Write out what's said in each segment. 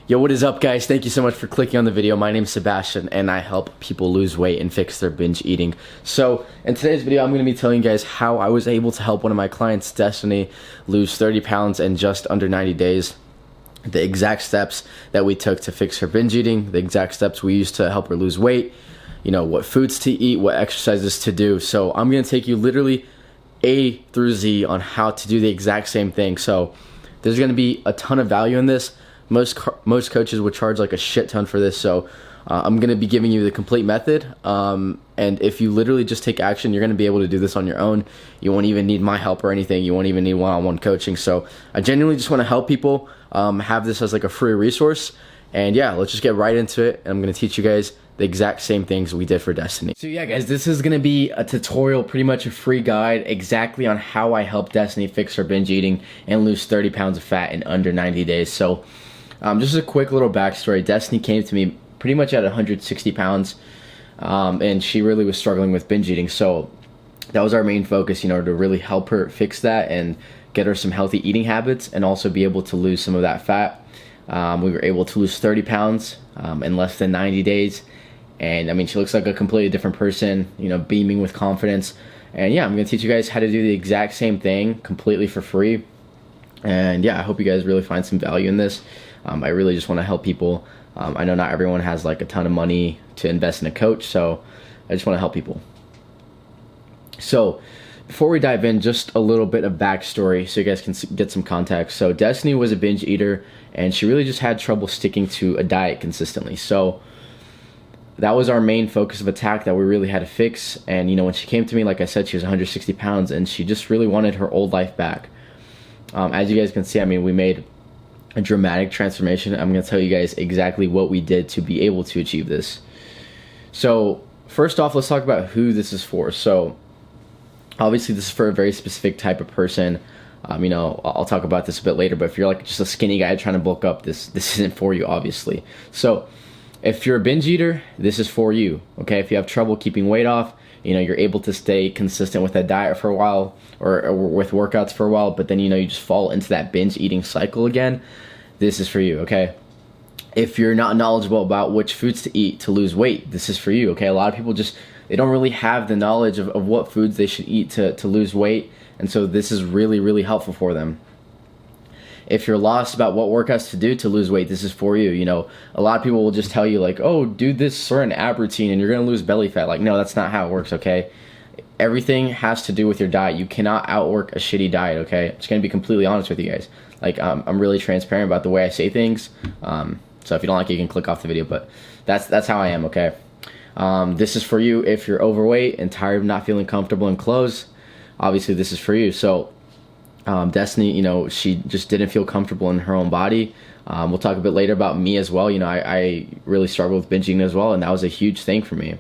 Yo, what is up, guys? Thank you so much for clicking on the video. My name is Sebastian, and I help people lose weight and fix their binge eating. So in today's video, I'm going to be telling you guys how I was able to help one of my clients, Destiny, lose 30 pounds in just under 90 days. The exact steps that we took to fix her binge eating, the exact steps we used to help her lose weight, you know, what foods to eat, what exercises to do. So I'm going to take you literally A through Z on how to do the exact same thing. So there's going to be a ton of value in this. Most coaches would charge like a shit ton for this, so I'm going to be giving you the complete method, and if you literally just take action, you're going to be able to do this on your own. You won't even need my help or anything. You won't even need one-on-one coaching. So I genuinely just want to help people have this as like a free resource, and yeah, let's just get right into it. And I'm going to teach you guys the exact same things we did for Destiny. So yeah, guys, this is going to be a tutorial, pretty much a free guide exactly on how I helped Destiny fix her binge eating and lose 30 pounds of fat in under 90 days. So just a quick little backstory. Destiny came to me pretty much at 160 pounds, and she really was struggling with binge eating. So that was our main focus, you know, to really help her fix that and get her some healthy eating habits and also be able to lose some of that fat. We were able to lose 30 pounds in less than 90 days. And I mean, she looks like a completely different person, you know, beaming with confidence. And yeah, I'm going to teach you guys how to do the exact same thing completely for free. And yeah, I hope you guys really find some value in this. I really just want to help people. I know not everyone has like a ton of money to invest in a coach, so I just want to help people. So before we dive in, just a little bit of backstory so you guys can get some context. So Destiny was a binge eater, and she really just had trouble sticking to a diet consistently. So that was our main focus of attack that we really had to fix. And you know, when she came to me, like I said, she was 160 pounds, and she just really wanted her old life back. As you guys can see, I mean, we made a dramatic transformation. I'm going to tell you guys exactly what we did to be able to achieve this. So first off, let's talk about who this is for. So obviously this is for a very specific type of person. You know, I'll talk about this a bit later, but if you're like just a skinny guy trying to bulk up, this isn't for you, obviously. So if you're a binge eater, this is for you. Okay, if you have trouble keeping weight off, you know, you're able to stay consistent with that diet for a while or with workouts for a while, but then, you know, you just fall into that binge eating cycle again, this is for you, okay? If you're not knowledgeable about which foods to eat to lose weight, this is for you, okay? A lot of people they don't really have the knowledge of what foods they should eat to lose weight, and so this is really, really helpful for them. If you're lost about what workouts to do to lose weight, this is for you. You know, a lot of people will just tell you like, oh, do this certain ab routine and you're going to lose belly fat. Like, no, that's not how it works, okay? Everything has to do with your diet. You cannot outwork a shitty diet, okay? I'm just going to be completely honest with you guys. Like, I'm really transparent about the way I say things. So if you don't like it, you can click off the video, but that's how I am, okay? This is for you if you're overweight and tired of not feeling comfortable in clothes. Obviously, this is for you. So Destiny, you know, she just didn't feel comfortable in her own body. We'll talk a bit later about me as well. You know, I really struggled with binging as well, and that was a huge thing for me.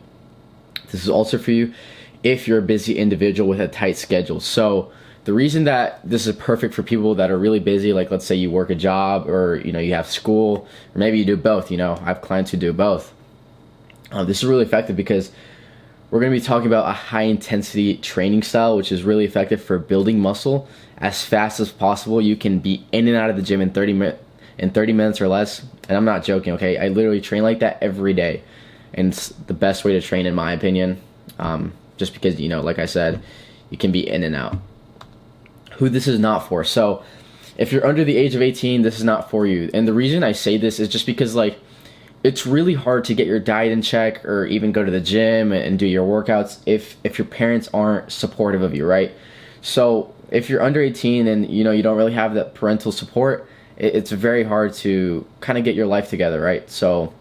This is also for you if you're a busy individual with a tight schedule. So the reason that this is perfect for people that are really busy, like let's say you work a job or, you know, you have school, or maybe you do both. You know, I have clients who do both. This is really effective because we're going to be talking about a high intensity training style, which is really effective for building muscle as fast as possible. You can be in and out of the gym in 30 minutes or less. And I'm not joking, okay? I literally train like that every day. And it's the best way to train, in my opinion. Just because, you know, like I said, you can be in and out. Who this is not for. So if you're under the age of 18, this is not for you. And the reason I say this is just because, like, it's really hard to get your diet in check or even go to the gym and do your workouts if your parents aren't supportive of you, right? So if you're under 18 and, you know, you don't really have that parental support, it's very hard to kind of get your life together, right? So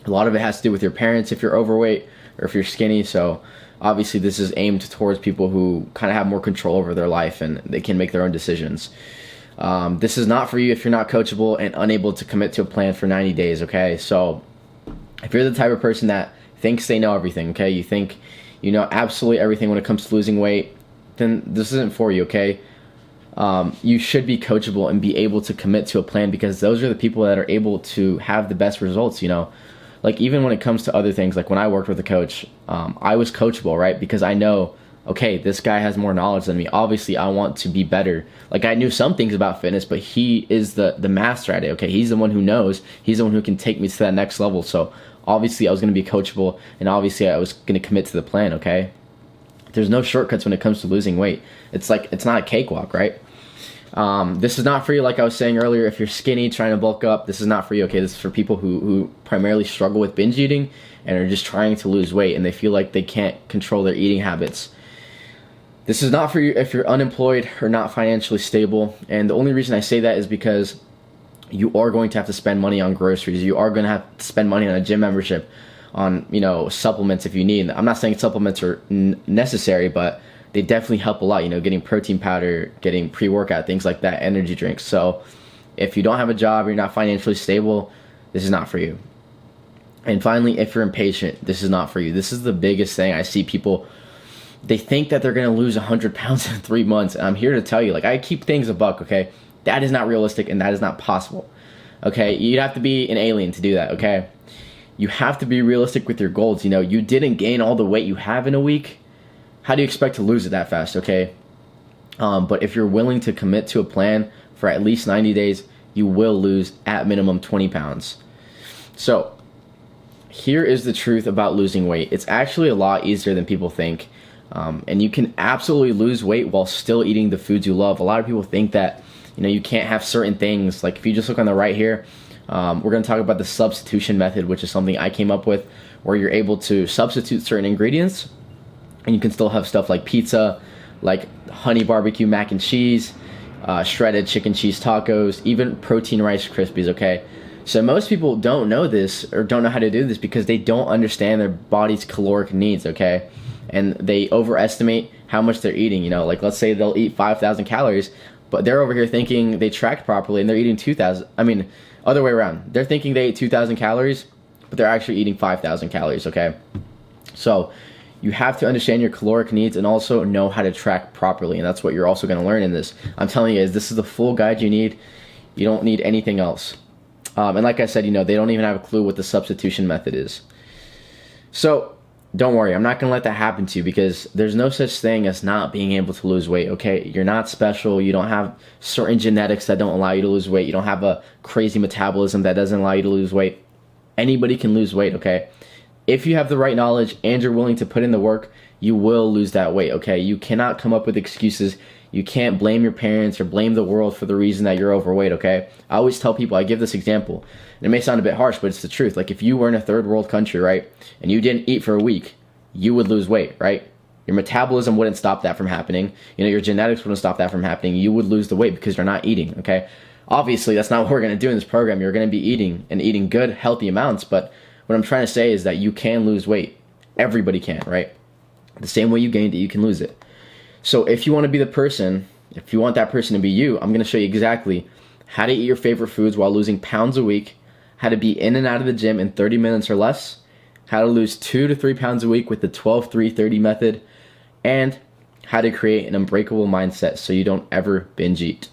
a lot of it has to do with your parents if you're overweight or if you're skinny. So obviously this is aimed towards people who kind of have more control over their life and they can make their own decisions. This is not for you if you're not coachable and unable to commit to a plan for 90 days, okay? So if you're the type of person that thinks they know everything, okay? You think you know absolutely everything when it comes to losing weight, then this isn't for you, okay? You should be coachable and be able to commit to a plan because those are the people that are able to have the best results, you know? Like even when it comes to other things, like when I worked with a coach, I was coachable, right? Because I know okay, this guy has more knowledge than me. Obviously, I want to be better. Like, I knew some things about fitness, but he is the master at it, okay? He's the one who knows. He's the one who can take me to that next level. So, obviously, I was going to be coachable, and obviously, I was going to commit to the plan, okay? There's no shortcuts when it comes to losing weight. It's like, it's not a cakewalk, right? This is not for you, like I was saying earlier. If you're skinny, trying to bulk up, this is not for you, okay? This is for people who primarily struggle with binge eating and are just trying to lose weight, and they feel like they can't control their eating habits. This is not for you if you're unemployed or not financially stable. And the only reason I say that is because you are going to have to spend money on groceries. You are going to have to spend money on a gym membership, on, you know, supplements if you need. I'm not saying supplements are necessary, but they definitely help a lot. You know, getting protein powder, getting pre-workout, things like that, energy drinks. So if you don't have a job or you're not financially stable, this is not for you. And finally, if you're impatient, this is not for you. This is the biggest thing. I see people, they think that they're going to lose 100 pounds in 3 months. And I'm here to tell you, like, I keep things a buck, okay? That is not realistic, and that is not possible, okay? You'd have to be an alien to do that, okay? You have to be realistic with your goals. You know, you didn't gain all the weight you have in a week. How do you expect to lose it that fast, okay? But if you're willing to commit to a plan for at least 90 days, you will lose at minimum 20 pounds. So here is the truth about losing weight. It's actually a lot easier than people think. And you can absolutely lose weight while still eating the foods you love. A lot of people think that, you know, you can't have certain things. Like if you just look on the right here, we're going to talk about the substitution method, which is something I came up with, where you're able to substitute certain ingredients and you can still have stuff like pizza, like honey barbecue mac and cheese, shredded chicken cheese tacos, even protein Rice Krispies, okay? So most people don't know this or don't know how to do this because they don't understand their body's caloric needs, okay? And they overestimate how much they're eating. You know, like let's say they'll eat 5,000 calories, but they're over here thinking they tracked properly and they're eating 2,000. I mean, other way around. They're thinking they ate 2,000 calories, but they're actually eating 5,000 calories, okay? So you have to understand your caloric needs and also know how to track properly. And that's what you're also going to learn in this. I'm telling you guys, this is the full guide you need. You don't need anything else. And like I said, you know, they don't even have a clue what the substitution method is. So don't worry, I'm not going to let that happen to you because there's no such thing as not being able to lose weight, okay? You're not special. You don't have certain genetics that don't allow you to lose weight. You don't have a crazy metabolism that doesn't allow you to lose weight. Anybody can lose weight, okay? If you have the right knowledge and you're willing to put in the work, you will lose that weight, okay? You cannot come up with excuses. You can't blame your parents or blame the world for the reason that you're overweight, okay? I always tell people, I give this example, and it may sound a bit harsh, but it's the truth. Like if you were in a third world country, right, and you didn't eat for a week, you would lose weight, right? Your metabolism wouldn't stop that from happening. You know, your genetics wouldn't stop that from happening. You would lose the weight because you're not eating, okay? Obviously, that's not what we're going to do in this program. You're going to be eating and eating good, healthy amounts, but what I'm trying to say is that you can lose weight. Everybody can, right? The same way you gained it, you can lose it. So if you want to be the person, if you want that person to be you, I'm going to show you exactly how to eat your favorite foods while losing pounds a week, how to be in and out of the gym in 30 minutes or less, how to lose 2 to 3 pounds a week with the 12-3-30 method, and how to create an unbreakable mindset so you don't ever binge eat.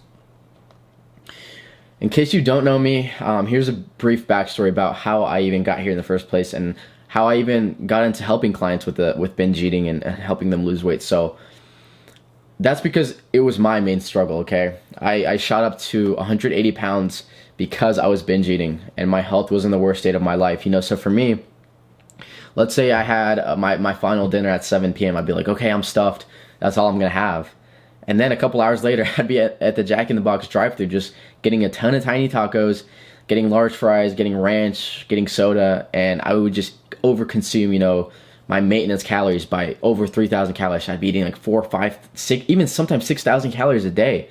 In case you don't know me, here's a brief backstory about how I even got here in the first place and how I even got into helping clients with binge eating and helping them lose weight. So that's because it was my main struggle, okay? I shot up to 180 pounds because I was binge eating and my health was in the worst state of my life. You know, so for me, let's say I had my final dinner at 7 p.m. I'd be like, okay, I'm stuffed. That's all I'm going to have. And then a couple hours later, I'd be at the Jack in the Box drive-thru just getting a ton of tiny tacos, getting large fries, getting ranch, getting soda, and I would just overconsume, you know, my maintenance calories by over 3,000 calories. I'd be eating like 4, 5, 6, even sometimes 6,000 calories a day.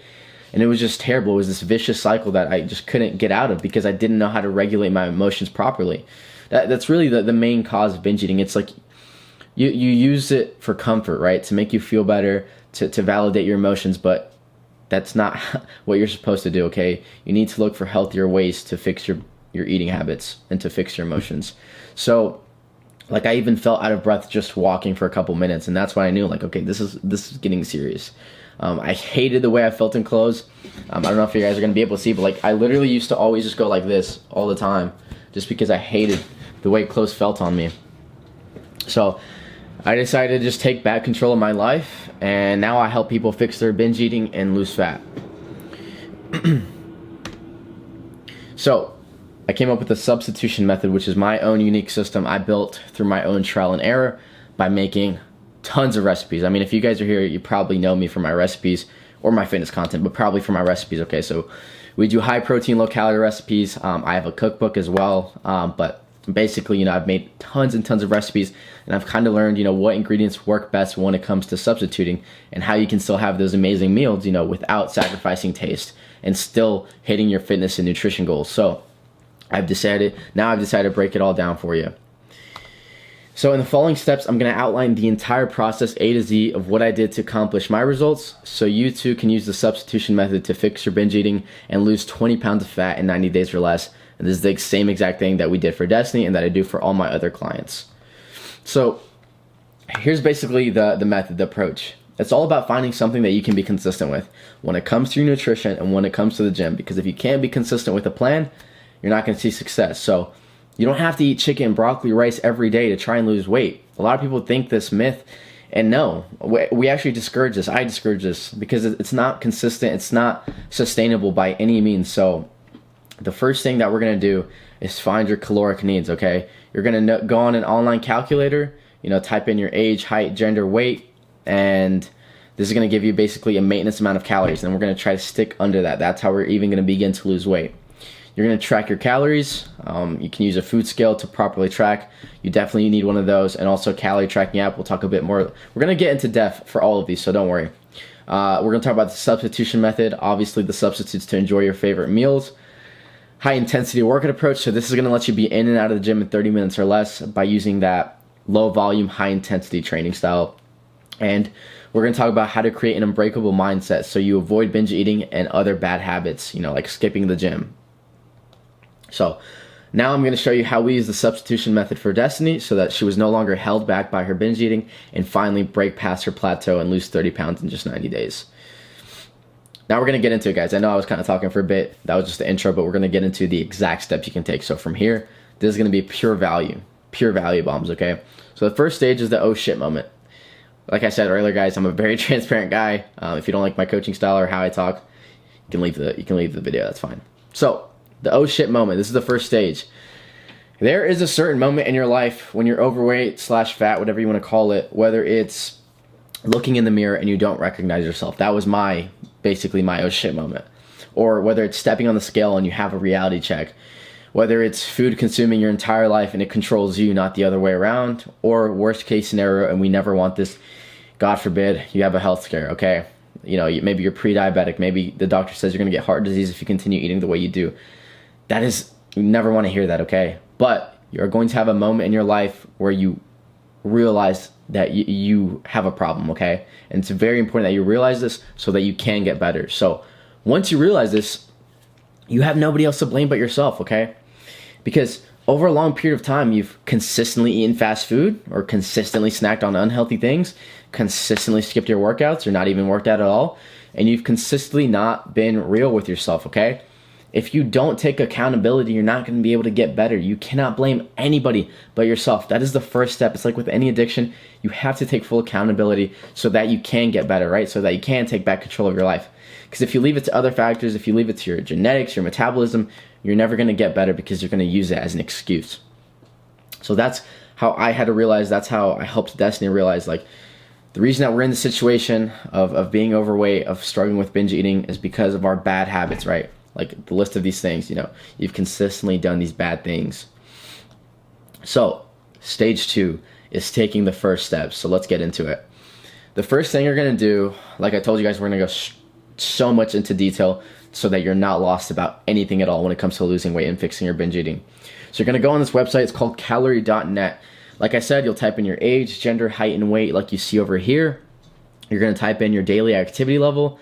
And it was just terrible. It was this vicious cycle that I just couldn't get out of because I didn't know how to regulate my emotions properly. That's really the main cause of binge eating. It's like you use it for comfort, right? To make you feel better, to validate your emotions, but that's not what you're supposed to do, okay? You need to look for healthier ways to fix your eating habits and to fix your emotions. So, like, I even felt out of breath just walking for a couple minutes, and that's when I knew, like, okay, this is getting serious. I hated the way I felt in clothes. I don't know if you guys are going to be able to see, but, like, I literally used to always just go like this all the time just because I hated the way clothes felt on me. So I decided to just take back control of my life, and now I help people fix their binge eating and lose fat. So I came up with the substitution method, which is my own unique system I built through my own trial and error by making tons of recipes. I mean, if you guys are here, you probably know me for my recipes or my fitness content, but probably for my recipes. Okay, so we do high protein, low calorie recipes. I have a cookbook as well, but basically, I've made tons and tons of recipes, and I've kind of learned, what ingredients work best when it comes to substituting, and how you can still have those amazing meals, without sacrificing taste and still hitting your fitness and nutrition goals. So I've decided to break it all down for you. So in the following steps, I'm going to outline the entire process A to Z of what I did to accomplish my results, so you too can use the substitution method to fix your binge eating and lose 20 pounds of fat in 90 days or less. And this is the same exact thing that we did for Destiny and that I do for all my other clients. So here's basically the method, the approach. It's all about finding something that you can be consistent with when it comes to your nutrition and when it comes to the gym. Because if you can't be consistent with a plan, you're not going to see success. So you don't have to eat chicken, broccoli, rice every day to try and lose weight. A lot of people think this myth, and no, we actually discourage this. I discourage this because it's not consistent. It's not sustainable by any means. So the first thing that we're going to do is find your caloric needs, okay? You're going to go on an online calculator, type in your age, height, gender, weight, and this is going to give you basically a maintenance amount of calories, and we're going to try to stick under that. That's how we're even going to begin to lose weight. You're going to track your calories. You can use a food scale to properly track. You definitely need one of those, and also a calorie tracking app. We'll talk a bit more. We're going to get into depth for all of these, so don't worry. We're going to talk about the substitution method, obviously the substitutes to enjoy your favorite meals. High intensity workout approach. So this is going to let you be in and out of the gym in 30 minutes or less by using that low volume, high intensity training style. And we're going to talk about how to create an unbreakable mindset so you avoid binge eating and other bad habits, like skipping the gym. So now I'm going to show you how we use the substitution method for Destiny so that she was no longer held back by her binge eating and finally break past her plateau and lose 30 pounds in just 90 days. Now we're going to get into it, guys. I know I was kind of talking for a bit. That was just the intro, but we're going to get into the exact steps you can take. So from here, this is going to be pure value bombs, okay? So the first stage is the oh shit moment. Like I said earlier, guys, I'm a very transparent guy. If you don't like my coaching style or how I talk, you can leave the video. That's fine. So the oh shit moment. This is the first stage. There is a certain moment in your life when you're overweight / fat, whatever you want to call it, whether it's looking in the mirror and you don't recognize yourself. That was basically my oh shit moment. Or whether it's stepping on the scale and you have a reality check. Whether it's food consuming your entire life and it controls you, not the other way around. Or worst case scenario, and we never want this, God forbid, you have a health scare, okay? Maybe you're pre-diabetic. Maybe the doctor says you're going to get heart disease if you continue eating the way you do. You never want to hear that, okay? But you're going to have a moment in your life where you realize that you have a problem, okay? And it's very important that you realize this so that you can get better. So once you realize this, you have nobody else to blame but yourself, okay? Because over a long period of time, you've consistently eaten fast food or consistently snacked on unhealthy things, consistently skipped your workouts or not even worked out at all, and you've consistently not been real with yourself, okay? If you don't take accountability, you're not going to be able to get better. You cannot blame anybody but yourself. That is the first step. It's like with any addiction, you have to take full accountability so that you can get better, right? So that you can take back control of your life. Because if you leave it to other factors, if you leave it to your genetics, your metabolism, you're never going to get better because you're going to use it as an excuse. So that's how I had to realize, that's how I helped Destiny realize, the reason that we're in the situation of being overweight, of struggling with binge eating is because of our bad habits, right? Like the list of these things, you've consistently done these bad things. So stage 2 is taking the first steps. So let's get into it. The first thing you're going to do, like I told you guys, we're going to go so much into detail so that you're not lost about anything at all when it comes to losing weight and fixing your binge eating. So you're going to go on this website. It's called calorie.net. Like I said, you'll type in your age, gender, height, and weight like you see over here. You're going to type in your daily activity level.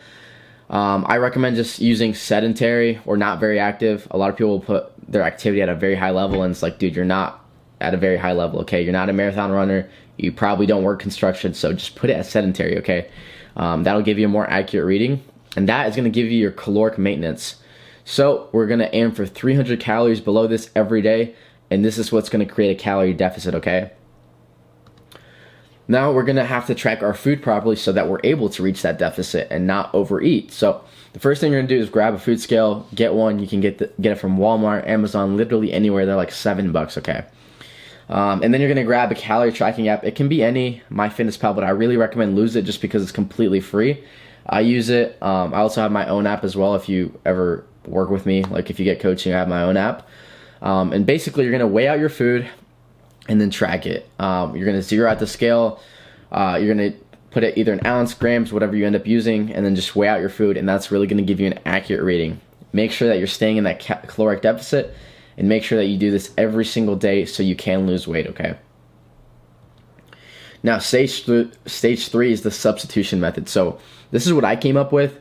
I recommend just using sedentary or not very active. A lot of people will put their activity at a very high level, and it's like, dude, you're not at a very high level, okay? You're not a marathon runner. You probably don't work construction, so just put it as sedentary, okay? That'll give you a more accurate reading, and that is going to give you your caloric maintenance. So we're going to aim for 300 calories below this every day, and this is what's going to create a calorie deficit, okay? Now we're gonna have to track our food properly so that we're able to reach that deficit and not overeat. So the first thing you're gonna do is grab a food scale, get one. You can get it from Walmart, Amazon, literally anywhere. They're like $7, okay? And then you're gonna grab a calorie tracking app. It can be any, MyFitnessPal, but I really recommend Lose It just because it's completely free. I use it. I also have my own app as well. If you ever work with me, like if you get coaching, I have my own app. And basically you're gonna weigh out your food and then track it. You're gonna zero out the scale. You're gonna put it either in ounce, grams, whatever you end up using, and then just weigh out your food, and that's really gonna give you an accurate reading. Make sure that you're staying in that caloric deficit, and make sure that you do this every single day so you can lose weight, okay? Now, stage 3 is the substitution method. So this is what I came up with,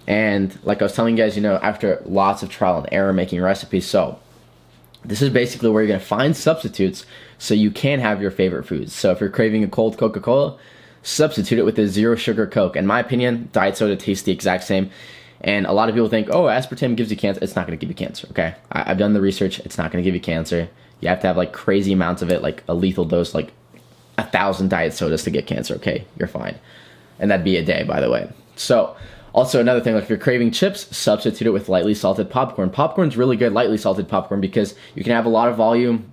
and like I was telling you guys, after lots of trial and error making recipes. So this is basically where you're gonna find substitutes so you can have your favorite foods. So if you're craving a cold Coca-Cola, substitute it with a 0 sugar Coke. In my opinion, diet soda tastes the exact same. And a lot of people think, oh, aspartame gives you cancer. It's not gonna give you cancer, okay? I've done the research. It's not gonna give you cancer. You have to have like crazy amounts of it, like a lethal dose, like 1,000 diet sodas to get cancer, okay? You're fine. And that'd be a day, by the way. So also another thing, like if you're craving chips, substitute it with lightly salted popcorn. Popcorn's really good, lightly salted popcorn, because you can have a lot of volume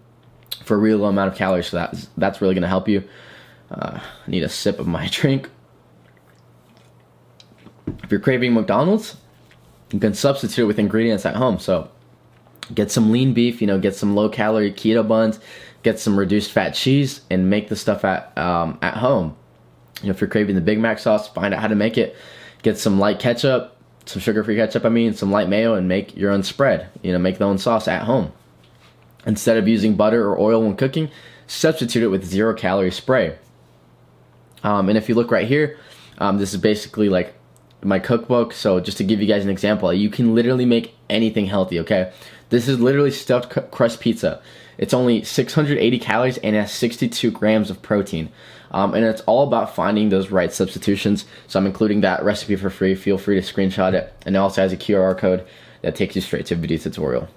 for a real low amount of calories. So that's really gonna help you. I need a sip of my drink. If you're craving McDonald's, you can substitute it with ingredients at home. So get some lean beef, get some low calorie keto buns, get some reduced fat cheese, and make the stuff at home. If you're craving the Big Mac sauce, find out how to make it. Get some light ketchup, some sugar-free ketchup, some light mayo, and make your own spread. Make the own sauce at home. Instead of using butter or oil when cooking, substitute it with 0 calorie spray. And if you look right here, this is basically like my cookbook. So just to give you guys an example, you can literally make anything healthy, okay? This is literally stuffed crust pizza. It's only 680 calories and has 62 grams of protein. And it's all about finding those right substitutions. So I'm including that recipe for free. Feel free to screenshot it. And it also has a QR code that takes you straight to a video tutorial.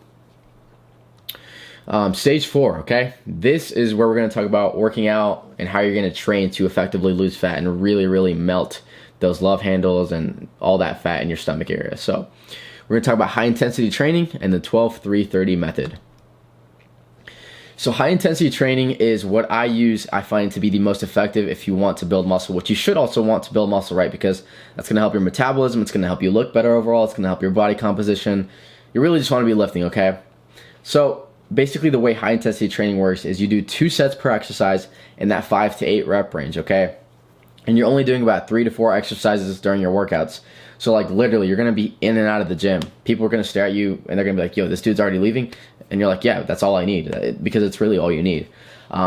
Stage 4, okay? This is where we're gonna talk about working out and how you're gonna train to effectively lose fat and really, really melt those love handles and all that fat in your stomach area. So we're gonna talk about high intensity training and the 12-3-30 method. So high intensity training is what I use. I find to be the most effective if you want to build muscle, which you should also want to build muscle, right? Because that's gonna help your metabolism. It's gonna help you look better overall. It's gonna help your body composition. You really just wanna be lifting, okay? So basically the way high intensity training works is you do 2 sets per exercise in that 5 to 8 rep range, okay? And you're only doing about 3 to 4 exercises during your workouts. So like literally you're gonna be in and out of the gym. People are gonna stare at you and they're gonna be like, yo, this dude's already leaving. And you're like, yeah, that's all I need, because it's really all you need.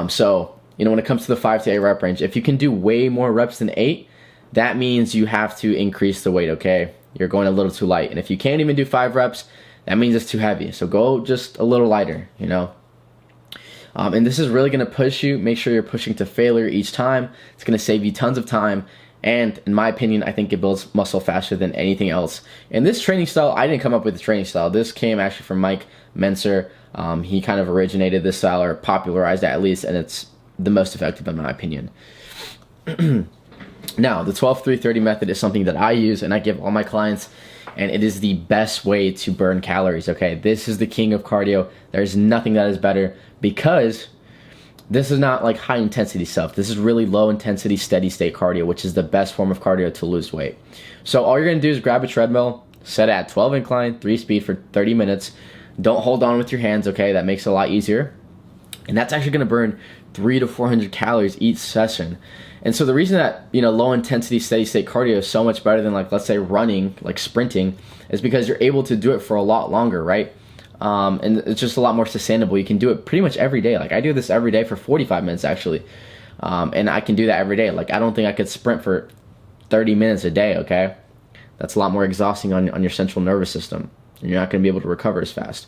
So when it comes to the 5 to 8 rep range, if you can do way more reps than 8, that means you have to increase the weight, okay? You're going a little too light. And if you can't even do 5 reps, that means it's too heavy. So go just a little lighter, And this is really gonna push you. Make sure you're pushing to failure each time. It's gonna save you tons of time. And in my opinion, I think it builds muscle faster than anything else. And this training style, I didn't come up with the training style. This came actually from Mike Menser. He kind of originated this style, or popularized it at least, and it's the most effective in my opinion. Now, the 12-3-30 method is something that I use and I give all my clients, and it is the best way to burn calories, okay? This is the king of cardio. There's nothing that is better, because this is not like high intensity stuff. This is really low intensity, steady state cardio, which is the best form of cardio to lose weight. So all you're gonna do is grab a treadmill, set it at 12 incline, 3 speed for 30 minutes. Don't hold on with your hands, okay? That makes it a lot easier. And that's actually gonna burn 300 to 400 calories each session. And so the reason that, low intensity, steady state cardio is so much better than, like, let's say running, like sprinting, is because you're able to do it for a lot longer, right? And it's just a lot more sustainable. You can do it pretty much every day. Like I do this every day for 45 minutes actually. And I can do that every day. Like I don't think I could sprint for 30 minutes a day, okay? That's a lot more exhausting on your central nervous system. And you're not gonna be able to recover as fast.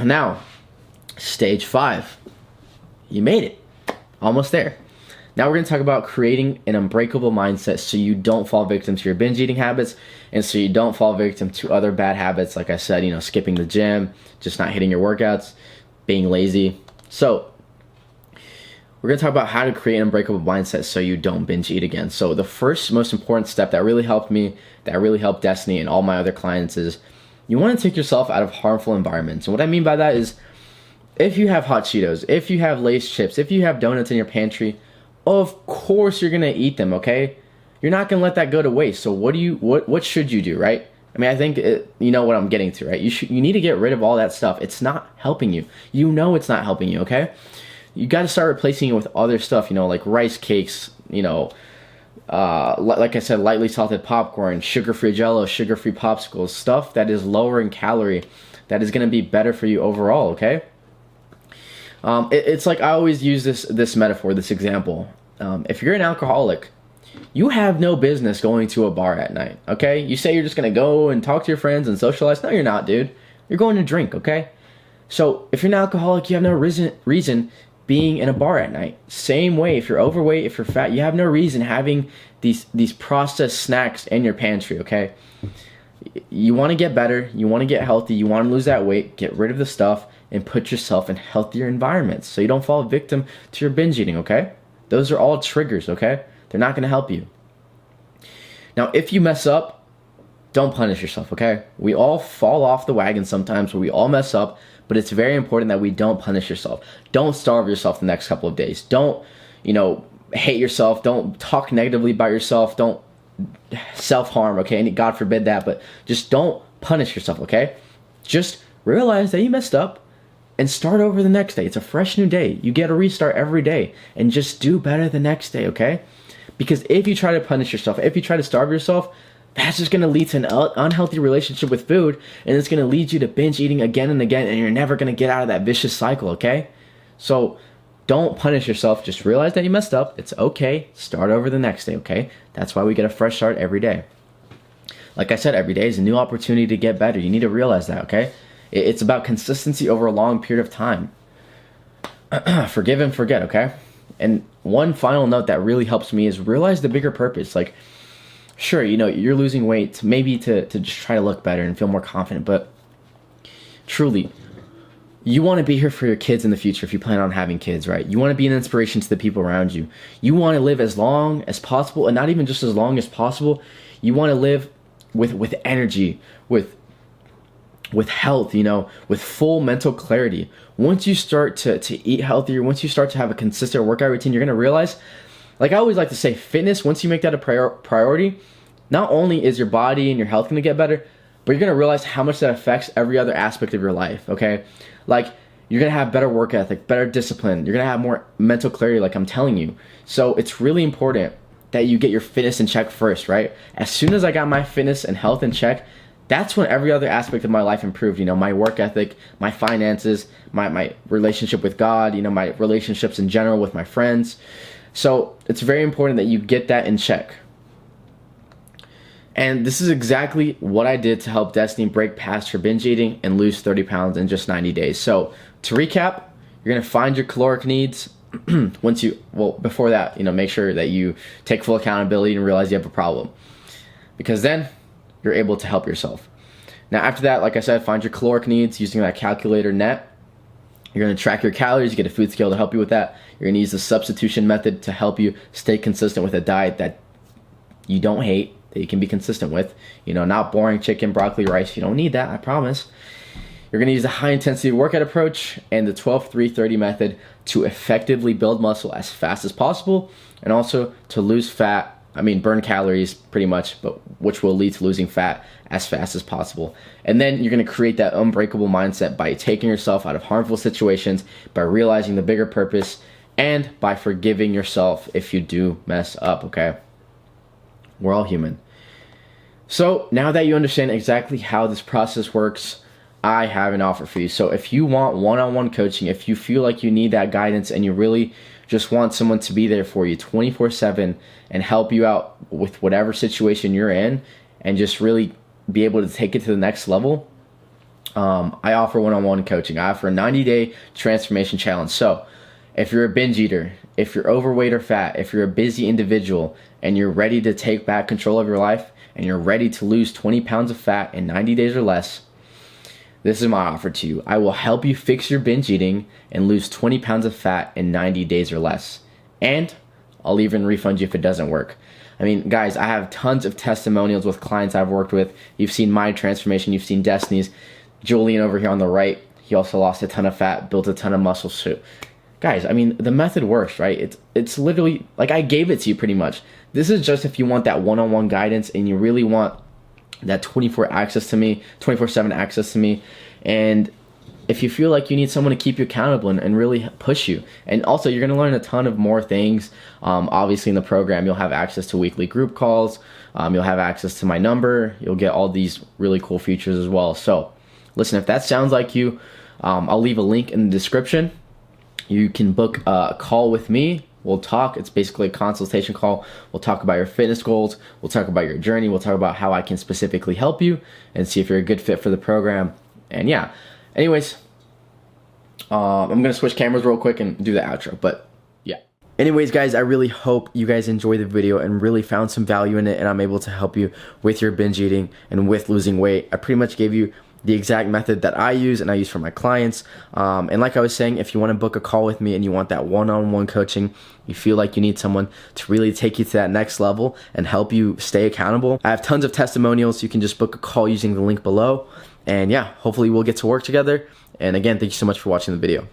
Now, stage 5. You made it. Almost there. Now we're going to talk about creating an unbreakable mindset so you don't fall victim to your binge eating habits, and so you don't fall victim to other bad habits, like I said, skipping the gym, just not hitting your workouts, being lazy. So we're going to talk about how to create an unbreakable mindset so you don't binge eat again. So the first most important step that really helped me, that really helped Destiny and all my other clients is you want to take yourself out of harmful environments. And what I mean by that is if you have hot Cheetos, if you have Lay's chips, if you have donuts in your pantry, of course you're going to eat them, okay? You're not going to let that go to waste. So what should you do, right? I mean, I think you know what I'm getting to, right? You need to get rid of all that stuff. It's not helping you. You know it's not helping you, okay? You got to start replacing it with other stuff, like rice cakes, like I said, lightly salted popcorn, sugar-free Jell-O, sugar-free popsicles, stuff that is lower in calorie, that is going to be better for you overall, okay? It's like I always use this metaphor, this example. If you're an alcoholic, you have no business going to a bar at night, okay? You say you're just going to go and talk to your friends and socialize. No, you're not, dude. You're going to drink, okay? So if you're an alcoholic, you have no reason being in a bar at night. Same way, if you're overweight, if you're fat, you have no reason having these processed snacks in your pantry, okay? You want to get better, you want to get healthy, you want to lose that weight, get rid of the stuff, and put yourself in healthier environments so you don't fall victim to your binge eating, okay? Those are all triggers, okay? They're not going to help you. Now, if you mess up, don't punish yourself, okay? We all fall off the wagon sometimes, where we all mess up, but it's very important that we don't punish yourself. Don't starve yourself the next couple of days. Don't, hate yourself. Don't talk negatively about yourself. Don't self-harm, okay? And God forbid that, but just don't punish yourself, okay? Just realize that you messed up and start over the next day. It's a fresh new day. You get a restart every day, and just do better the next day, okay? Because if you try to punish yourself, if you try to starve yourself, that's just going to lead to an unhealthy relationship with food, and it's going to lead you to binge eating again and again, and you're never going to get out of that vicious cycle, okay? So don't punish yourself. Just realize that you messed up. It's okay. Start over the next day, okay? That's why we get a fresh start every day. Like I said, every day is a new opportunity to get better. You need to realize that, okay? It's about consistency over a long period of time. Forgive and forget, okay? And one final note that really helps me is realize the bigger purpose. Like, sure, you're losing weight maybe to just try to look better and feel more confident, but truly, you want to be here for your kids in the future if you plan on having kids, right? You want to be an inspiration to the people around you. You want to live as long as possible, and not even just as long as possible. You want to live with energy, with health, with full mental clarity. Once you start to eat healthier, once you start to have a consistent workout routine, you're going to realize, like I always like to say, fitness, once you make that a priority, not only is your body and your health going to get better, but you're going to realize how much that affects every other aspect of your life, okay? Like, you're going to have better work ethic, better discipline. You're going to have more mental clarity, like I'm telling you. So it's really important that you get your fitness in check first, right? As soon as I got my fitness and health in check, that's when every other aspect of my life improved. My work ethic, my finances, my relationship with God, my relationships in general with my friends. So it's very important that you get that in check. And this is exactly what I did to help Destiny break past her binge eating and lose 30 pounds in just 90 days. So to recap, you're going to find your caloric needs. Before that, make sure that you take full accountability and realize you have a problem. Because then you're able to help yourself. Now, after that, like I said, find your caloric needs using that calculator net. You're going to track your calories, get a food scale to help you with that. You're going to use the substitution method to help you stay consistent with a diet that you don't hate, that you can be consistent with. Not boring chicken, broccoli, rice. You don't need that, I promise. You're going to use the high intensity workout approach and the 12-3-30 method to effectively build muscle as fast as possible, and also to lose fat. Burn calories pretty much, but which will lead to losing fat as fast as possible. And then you're going to create that unbreakable mindset by taking yourself out of harmful situations, by realizing the bigger purpose, and by forgiving yourself if you do mess up, okay? We're all human. So now that you understand exactly how this process works, I have an offer for you. So if you want one-on-one coaching, if you feel like you need that guidance and you really just want someone to be there for you 24/7 and help you out with whatever situation you're in and just really be able to take it to the next level, I offer one-on-one coaching. I offer a 90-day transformation challenge. So if you're a binge eater, if you're overweight or fat, if you're a busy individual and you're ready to take back control of your life and you're ready to lose 20 pounds of fat in 90 days or less, this is my offer to you. I will help you fix your binge eating and lose 20 pounds of fat in 90 days or less. And I'll even refund you if it doesn't work. I mean, guys, I have tons of testimonials with clients I've worked with. You've seen my transformation. You've seen Destiny's. Julian over here on the right, he also lost a ton of fat, built a ton of muscle. So, guys, I mean, the method works, right? It's literally, like, I gave it to you pretty much. This is just if you want that one-on-one guidance and you really want that 24/7 access to me. And if you feel like you need someone to keep you accountable and really push you. And also, you're going to learn a ton of more things. Obviously, in the program, you'll have access to weekly group calls. You'll have access to my number. You'll get all these really cool features as well. So, listen, if that sounds like you, I'll leave a link in the description. You can book a call with me. We'll talk. It's basically a consultation call. We'll talk about your fitness goals. We'll talk about your journey. We'll talk about how I can specifically help you and see if you're a good fit for the program. And yeah. Anyways, I'm going to switch cameras real quick and do the outro, but yeah. Anyways, guys, I really hope you guys enjoyed the video and really found some value in it, and I'm able to help you with your binge eating and with losing weight. I pretty much gave you the exact method that I use and I use for my clients. And like I was saying, if you want to book a call with me and you want that one-on-one coaching, you feel like you need someone to really take you to that next level and help you stay accountable, I have tons of testimonials. You can just book a call using the link below. And yeah, hopefully we'll get to work together. And again, thank you so much for watching the video.